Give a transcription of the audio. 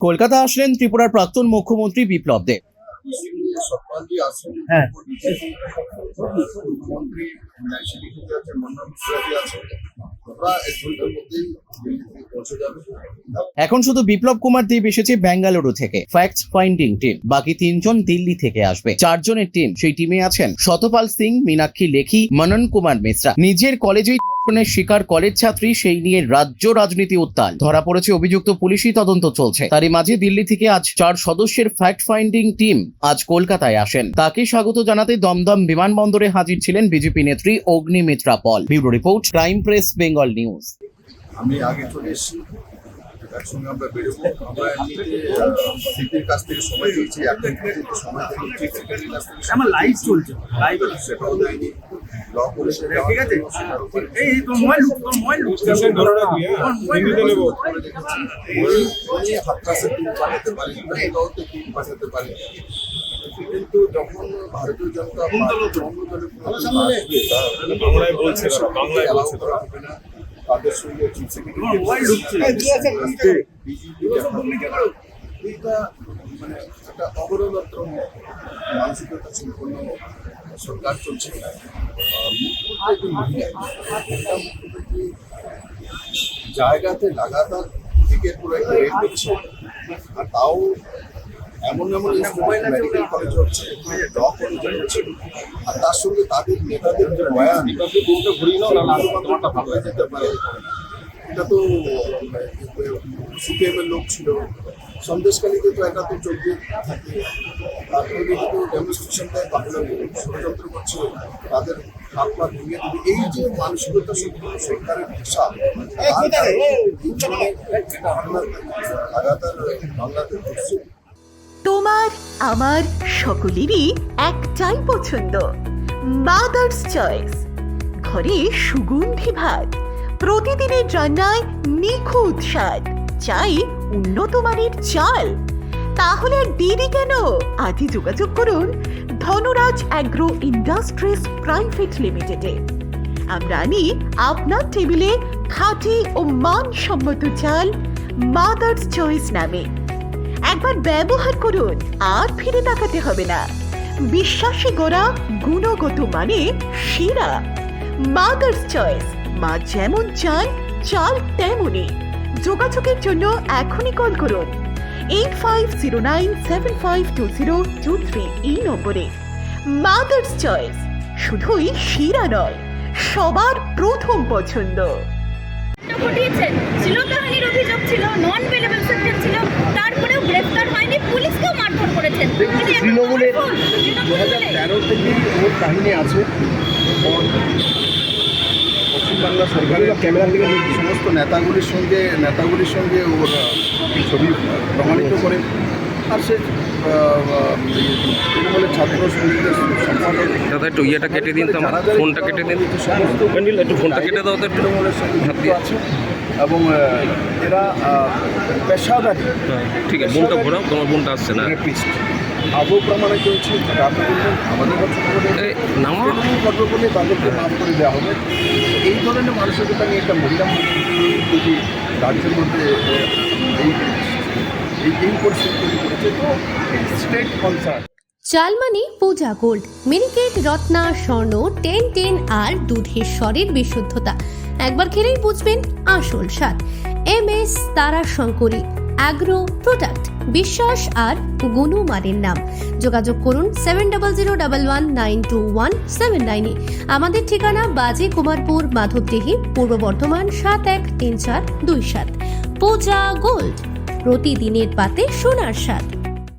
কলকাতা আসলেন ত্রিপুরার প্রাক্তন মুখ্যমন্ত্রী বিপ্লব দেব। হ্যাঁ। এখন শুধু বিপ্লব কুমার দেব এসেছে বেঙ্গালুরু থেকে ফ্যাক্ট ফাইন্ডিং টিম, বাকি 3 জন দিল্লি থেকে আসবে। 4 জনের টিম, সেই টিমে আছেন শতপাল সিং, মীনাক্ষী লেখি, মনন কুমার মিশ্রা। নিজের কলেজেই ধর্ষণের শিকার কলেজ ছাত্রী, সেই নিয়ে রাজ্য রাজনীতি উত্তাল। ধরা পড়েছে অভিযুক্ত, পুলিশি তদন্ত চলছে। তারই মাঝে দিল্লি থেকে আজ 4 সদস্যের ফ্যাক্ট ফাইন্ডিং টিম আজ কলকাতায় আসেন। তাকে স্বাগত জানাতে দমদম বিমানবন্দরে হাজির ছিলেন বিজেপি নেত্রী Agnimitra Paul. Bureau report, crime press, Bengal news. আমি আগে চলে এসেছি, একসঙ্গে আমরা বেরোবো। আমরা এমনিতে সিপির কাছ থেকে সময় চেয়েছি, এখন পর্যন্ত সময় থেকে চিফ সেক্রেটারির কাছ থেকে আমার লাইভ চলছে, লাইভ সেটাও দেয়নি। ল করেছে, ঠিক আছে। এই তো মোবাইল স্টেশন ধরে রাখবি, হিন্দিতে নেবো। উনি হাতরাসে টিম পাঠাতে পারেন, এটাও তো টিম পাঠাতে পারেন, কিন্তু যখন ভারতীয় জনতা পার্টি অন্য দলের বাংলায় বলছে, বাংলায় বলছে করা হবে না। তাদের সঙ্গে চিফ সেক্রেটারি এইটা মানে একটা অবরোধ মানসিকতা সম্পন্ন সরকার চলছে। মুখ্যমন্ত্রী জায়গাতে লাগাতার দিকের পুরো একটা রেট দিচ্ছে, আর তাও এমন মেডিকেল কলেজ হচ্ছে, ল কলেজ হচ্ছে, আর তার সঙ্গে তাদের নেতাদের যে বয়ান ভালো যেতে পারে। এটা তো সিপিএমের লোক ছিল, সন্দেশকালীতে তো এটা তো চলতে থাকে। তারপরে কিন্তু ডেমনস্ট্রেশন দেয়, বাংলা ষড়যন্ত্র করছে, তাদের হাত পা ভেঙে দেবে। এই যে মানসিকতা সম্পূর্ণ সরকারের ভাষা, লাগাতার বাংলাতে ঘটছে। তোমার আমার সকলেরই একটাই পছন্দ, মাদার্স চয়েস। ঘরে সুগন্ধি ভাত, প্রতিদিনের রান্নায় নিখুঁত স্বাদ, চাই উন্নত মানের চাল। তাহলে আর দেরি কেন? আজই যোগাযোগ করুন ধনরাজ অ্যাগ্রো ইন্ডাস্ট্রিজ প্রাইভেট লিমিটেডে। আমরা আনি আপনার টেবিলে খাঁটি ও মানসম্মত চাল মাদার্স চয়েস নামে। একবার ব্যবহার করুন, আর ফিরে তাকাতে হবে না। বিশ্বাসী গোড়া, গুণগত মানে সেরা। মাদার্স চয়েস, মা যেমন চান চাল তেমনই। যোগাযোগের জন্য এখনই কল করুন 8509752023 এই নম্বরে। মাদার্স চয়েস শুধুই সেরা নয়, সবার প্রথম পছন্দ। ঘটিয়েছেন শ্লীলতাহানির অভিযোগ ছিল, নন পেলেবল সাবজেক্ট ছিল, তারপরেও গ্রেফতার হয়নি, পুলিশকেও মারধর করেছেন। তৃণমূলের 2013 থেকে ওর কাহিনী আছে। পশ্চিমবাংলা সরকারের ক্যামেরা থেকে সমস্ত নেতাগুলির সঙ্গে ওর ছবি প্রমাণিত করে, আর সে তৃণমূলের ছাত্র সঙ্গীতের সম্পাদক। দাদা একটু ইয়েটা কেটে দিন, তো আমার ফোনটা কেটে দিন, সমস্ত একটু ফোনটা কেটে দাও তো একটু। তৃণমূলের সঙ্গে যুক্ত আছে এবং এরা পেশাদারি। ঠিক আছে, বোনটা ঘোরাও, তোমার বোনটা আসছে না। আদৌ প্রমাণিত হচ্ছে, আপনি বলবেন আমাদের কর্মকর্মী তাদেরকে মাফ করে দেওয়া হবে। এই ধরনের মানসিকতা নিয়ে একটা মহিলা যদি রাজ্যের মধ্যে এই পরিস্থিতি তৈরি করেছে, তো স্টেট কনসার্ন। চাল মানে পূজা গোল্ড, মিনিকেট, রত্না, স্বর্ণ 10-10 আর দুধের স্বরের বিশুদ্ধতা। একবার খেলেই বুঝবেন আসল স্বাদ। MS তারা শঙ্করী অ্যাগ্রো প্রোডাক্ট, বিশ্বাস আর গুণমানের নাম। যোগাযোগ করুন 7001192179 আমাদের ঠিকানা বাজে কুমারপুর, মাধবদেহি, পূর্ব বর্ধমান 713427। পূজা গোল্ড, প্রতিদিনের পাতে সোনার স্বাদ।